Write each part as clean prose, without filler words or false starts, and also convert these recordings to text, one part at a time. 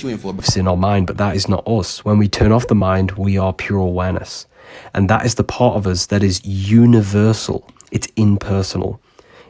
It's in our mind, but that is not us. When we turn off the mind, we are pure awareness. And that is the part of us that is universal. It's impersonal.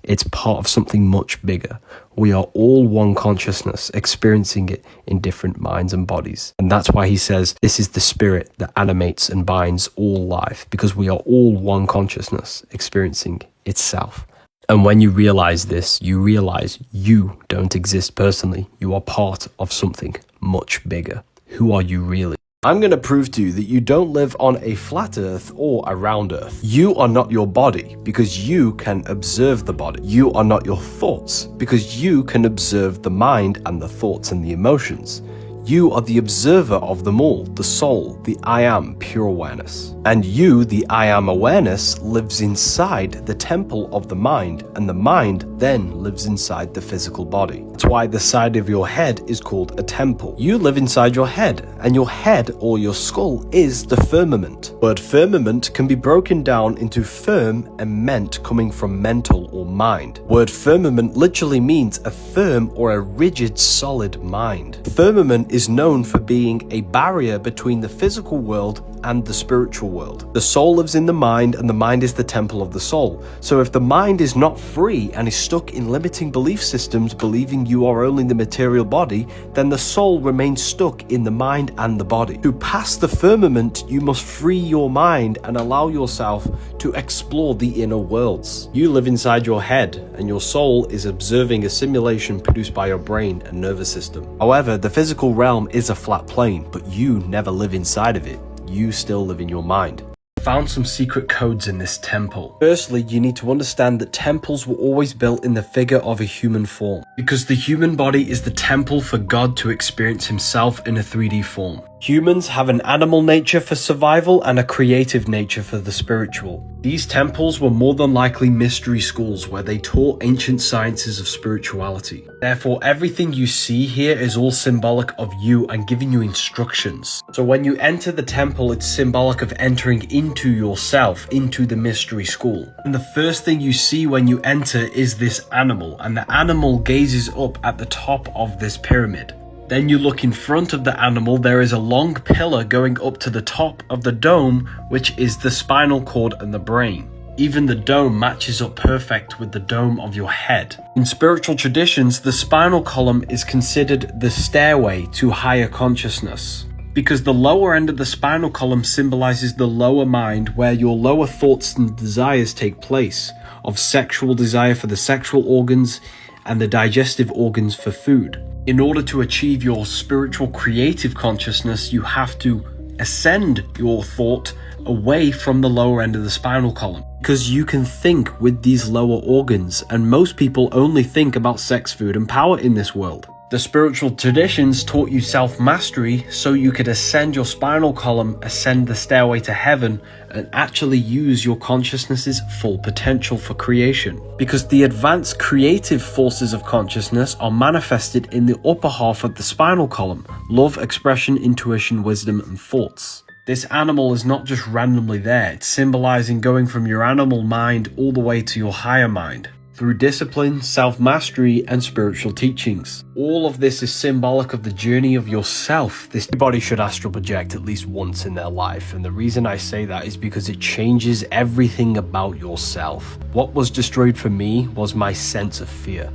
It's part of something much bigger. We are all one consciousness, experiencing it in different minds and bodies. And that's why he says this is the spirit that animates and binds all life, because we are all one consciousness experiencing itself. And when you realize this, you realize you don't exist personally. You are part of something much bigger. Who are you really? I'm going to prove to you that you don't live on a flat earth or a round earth. You are not your body because you can observe the body. You are not your thoughts because you can observe the mind and the thoughts and the emotions. You are the observer of them all, the soul, the I am, pure awareness. And you, the I am awareness, lives inside the temple of the mind, and the mind then lives inside the physical body. That's why the side of your head is called a temple. You live inside your head, and your head or your skull is the firmament. The word firmament can be broken down into firm and ment, coming from mental or mind. The word firmament literally means a firm or a rigid, solid mind. Firmament is known for being a barrier between the physical world and the spiritual world. The soul lives in the mind, and the mind is the temple of the soul. So if the mind is not free and is stuck in limiting belief systems, believing you are only the material body, then the soul remains stuck in the mind and the body. To pass the firmament, you must free your mind and allow yourself to explore the inner worlds. You live inside your head, and your soul is observing a simulation produced by your brain and nervous system. However, the physical realm is a flat plane, but you never live inside of it. You still live in your mind. I found some secret codes in this temple. Firstly, you need to understand that temples were always built in the figure of a human form, because the human body is the temple for God to experience himself in a 3D form. Humans have an animal nature for survival and a creative nature for the spiritual. These temples were more than likely mystery schools where they taught ancient sciences of spirituality. Therefore, everything you see here is all symbolic of you and giving you instructions. So when you enter the temple, it's symbolic of entering into yourself, into the mystery school. And the first thing you see when you enter is this animal, and the animal gazes up at the top of this pyramid. Then you look in front of the animal, there is a long pillar going up to the top of the dome, which is the spinal cord and the brain. Even the dome matches up perfect with the dome of your head. In spiritual traditions, the spinal column is considered the stairway to higher consciousness, because the lower end of the spinal column symbolizes the lower mind, where your lower thoughts and desires take place, of sexual desire for the sexual organs and the digestive organs for food. In order to achieve your spiritual creative consciousness, you have to ascend your thought away from the lower end of the spinal column, because you can think with these lower organs, and most people only think about sex, food, and power in this world. The spiritual traditions taught you self-mastery so you could ascend your spinal column, ascend the stairway to heaven, and actually use your consciousness's full potential for creation. Because the advanced creative forces of consciousness are manifested in the upper half of the spinal column: love, expression, intuition, wisdom, and thoughts. This animal is not just randomly there, it's symbolizing going from your animal mind all the way to your higher mind, through discipline, self-mastery, and spiritual teachings. All of this is symbolic of the journey of yourself. Everybody should astral project at least once in their life, and the reason I say that is because it changes everything about yourself. What was destroyed for me was my sense of fear.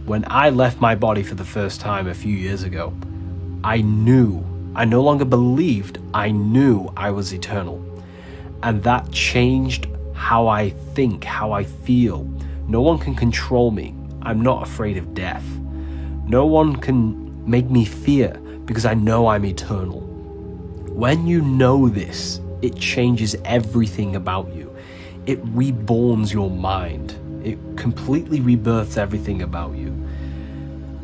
When I left my body for the first time a few years ago, I no longer believed, I knew I was eternal. And that changed how I think, how I feel. No one can control me. I'm not afraid of death. No one can make me fear because I know I'm eternal. When you know this, it changes everything about you. It reborns your mind. It completely rebirths everything about you.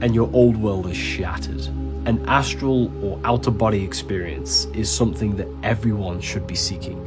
And your old world is shattered. An astral or outer body experience is something that everyone should be seeking.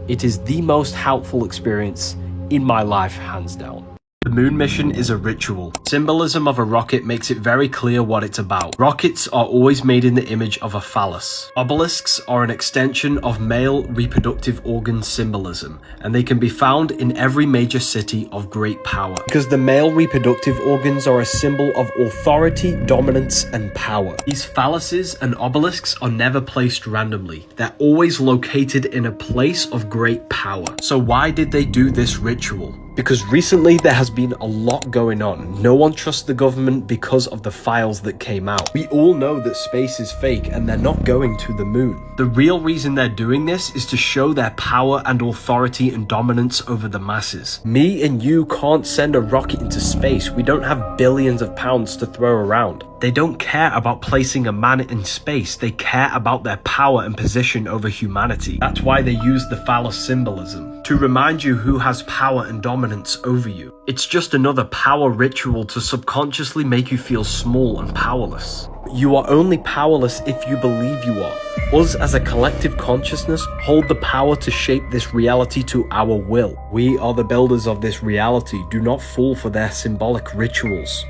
It is the most helpful experience in my life, hands down. The moon mission is a ritual. Symbolism of a rocket makes it very clear what it's about. Rockets are always made in the image of a phallus. Obelisks are an extension of male reproductive organ symbolism, and they can be found in every major city of great power. Because the male reproductive organs are a symbol of authority, dominance, and power. These phalluses and obelisks are never placed randomly. They're always located in a place of great power. So why did they do this ritual? Because recently there has been a lot going on. No one trusts the government because of the files that came out. We all know that space is fake and they're not going to the moon. The real reason they're doing this is to show their power and authority and dominance over the masses. Me and you can't send a rocket into space. We don't have billions of pounds to throw around. They don't care about placing a man in space. They care about their power and position over humanity. That's why they use the phallus symbolism, to remind you who has power and dominance over you. It's just another power ritual to subconsciously make you feel small and powerless. You are only powerless if you believe you are. Us as a collective consciousness hold the power to shape this reality to our will. We are the builders of this reality. Do not fall for their symbolic rituals.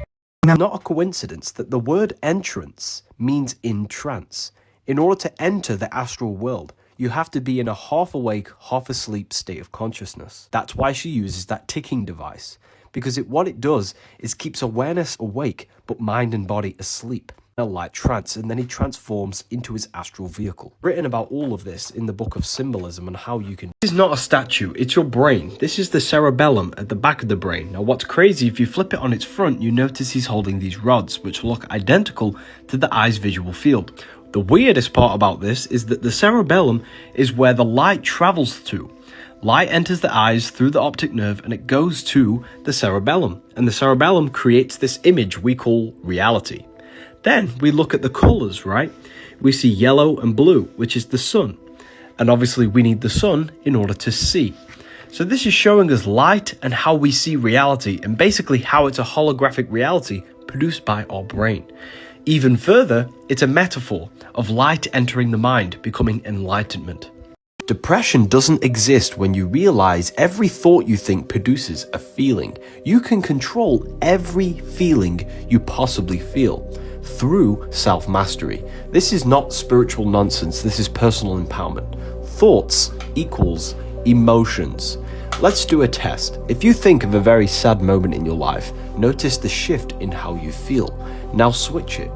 Not a coincidence that the word entrance means in trance. In order to enter the astral world, you have to be in a half awake, half asleep state of consciousness. That's why she uses that ticking device, because what it does is keeps awareness awake, but mind and body asleep. A light trance, and then he transforms into his astral vehicle. Written about all of this in the book of Symbolism and how you can... This is not a statue, it's your brain. This is the cerebellum at the back of the brain. Now what's crazy, if you flip it on its front, you notice he's holding these rods, which look identical to the eye's visual field. The weirdest part about this is that the cerebellum is where the light travels to. Light enters the eyes through the optic nerve and it goes to the cerebellum. And the cerebellum creates this image we call reality. Then we look at the colors, right? We see yellow and blue, which is the sun. And obviously we need the sun in order to see. So this is showing us light and how we see reality, and basically how it's a holographic reality produced by our brain. Even further, it's a metaphor of light entering the mind, becoming enlightenment. Depression doesn't exist when you realize every thought you think produces a feeling. You can control every feeling you possibly feel through self-mastery. This is not spiritual nonsense, this is personal empowerment. Thoughts equals emotions. Let's do a test. If you think of a very sad moment in your life, notice the shift in how you feel. Now switch it.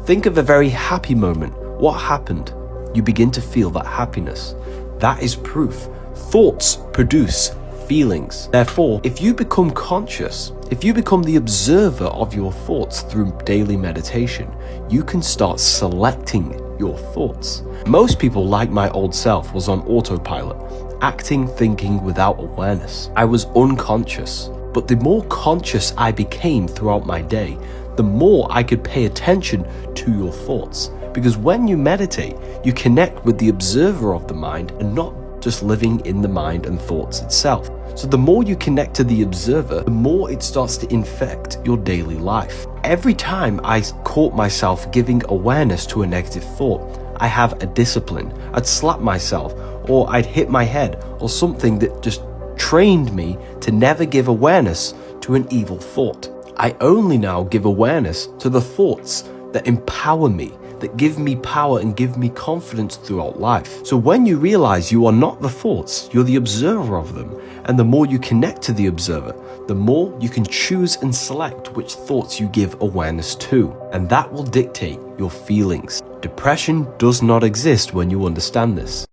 Think of a very happy moment. What happened? You begin to feel that happiness. That is proof. Thoughts produce feelings. Therefore, if you become conscious, if you become the observer of your thoughts through daily meditation, you can start selecting your thoughts. Most people, like my old self, was on autopilot, acting, thinking without awareness. I was unconscious. But the more conscious I became throughout my day, the more I could pay attention to your thoughts. Because when you meditate, you connect with the observer of the mind and not just living in the mind and thoughts itself. So the more you connect to the observer, the more it starts to infect your daily life. Every time I caught myself giving awareness to a negative thought, I have a discipline. I'd slap myself, or I'd hit my head, or something that just trained me to never give awareness to an evil thought. I only now give awareness to the thoughts that empower me, that give me power and give me confidence throughout life. So when you realize you are not the thoughts, you're the observer of them. And the more you connect to the observer, the more you can choose and select which thoughts you give awareness to. And that will dictate your feelings. Depression does not exist when you understand this.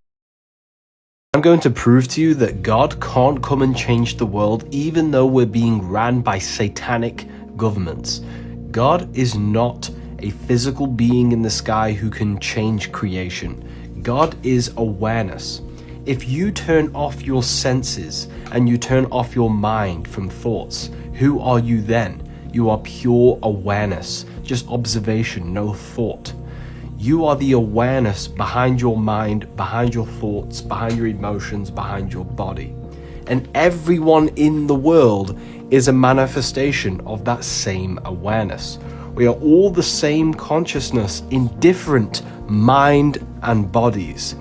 I'm going to prove to you that God can't come and change the world even though we're being ran by satanic governments. God is not a physical being in the sky who can change creation. God is awareness. If you turn off your senses and you turn off your mind from thoughts, who are you then? You are pure awareness, just observation, no thought. You are the awareness behind your mind, behind your thoughts, behind your emotions, behind your body. And everyone in the world is a manifestation of that same awareness. We are all the same consciousness in different mind and bodies.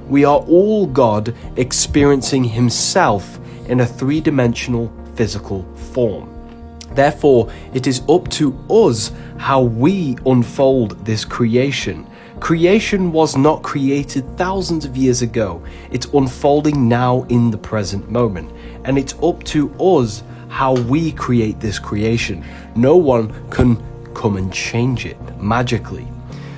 We are all God experiencing himself in a three-dimensional physical form. Therefore, it is up to us how we unfold this creation. Creation was not created thousands of years ago. It's unfolding now in the present moment. And it's up to us how we create this creation. No one can come and change it magically.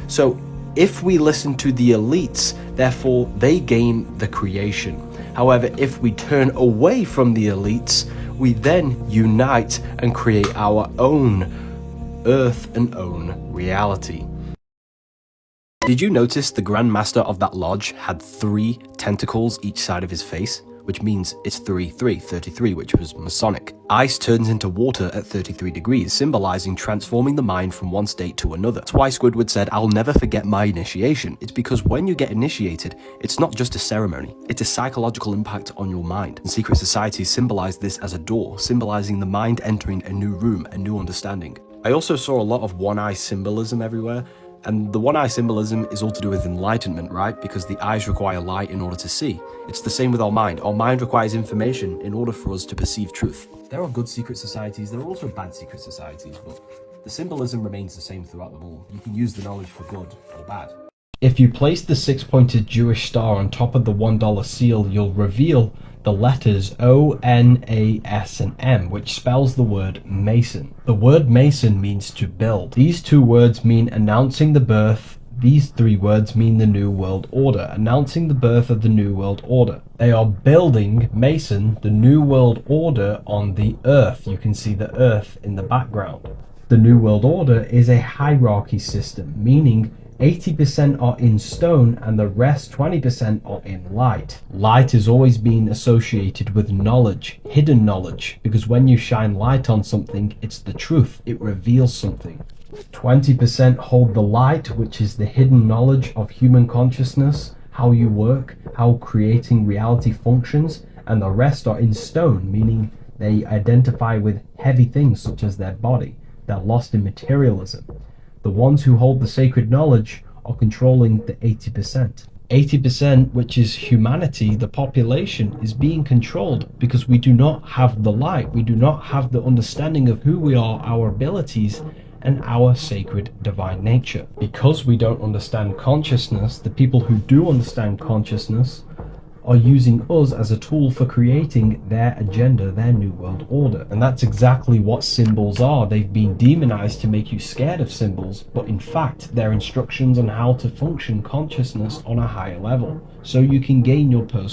So if we listen to the elites, therefore they gain the creation. However, if we turn away from the elites, we then unite and create our own earth and own reality. Did you notice the Grand Master of that lodge had 3 tentacles each side of his face? Which means it's 33, which was Masonic. Ice turns into water at 33 degrees, symbolizing transforming the mind from one state to another. That's why Squidward said, "I'll never forget my initiation." It's because when you get initiated, it's not just a ceremony, it's a psychological impact on your mind. And secret societies symbolize this as a door, symbolizing the mind entering a new room, a new understanding. I also saw a lot of one-eye symbolism everywhere. And the one-eye symbolism is all to do with enlightenment, right? Because the eyes require light in order to see. It's the same with our mind. Our mind requires information in order for us to perceive truth. There are good secret societies, there are also bad secret societies, but the symbolism remains the same throughout them all. You can use the knowledge for good or bad. If you place the 6-pointed Jewish star on top of the $1 seal, you'll reveal the letters O, N, A, S, and M, which spells the word Mason. The word Mason means to build. These 2 words mean announcing the birth. These 3 words mean the New World Order, announcing the birth of the New World Order. They are building, Mason, the New World Order on the Earth. You can see the Earth in the background. The New World Order is a hierarchy system, meaning 80% are in stone and the rest 20% are in light. Light has always been associated with knowledge, hidden knowledge, because when you shine light on something, it's the truth, it reveals something. 20% hold the light, which is the hidden knowledge of human consciousness, how you work, how creating reality functions, and the rest are in stone, meaning they identify with heavy things such as their body. They're lost in materialism. The ones who hold the sacred knowledge are controlling the 80%. 80%, which is humanity, the population, is being controlled because we do not have the light. We do not have the understanding of who we are, our abilities, and our sacred divine nature. Because we don't understand consciousness, the people who do understand consciousness are using us as a tool for creating their agenda, their new world order. And that's exactly what symbols are. They've been demonized to make you scared of symbols, but in fact, they're instructions on how to function consciousness on a higher level, so you can gain your personal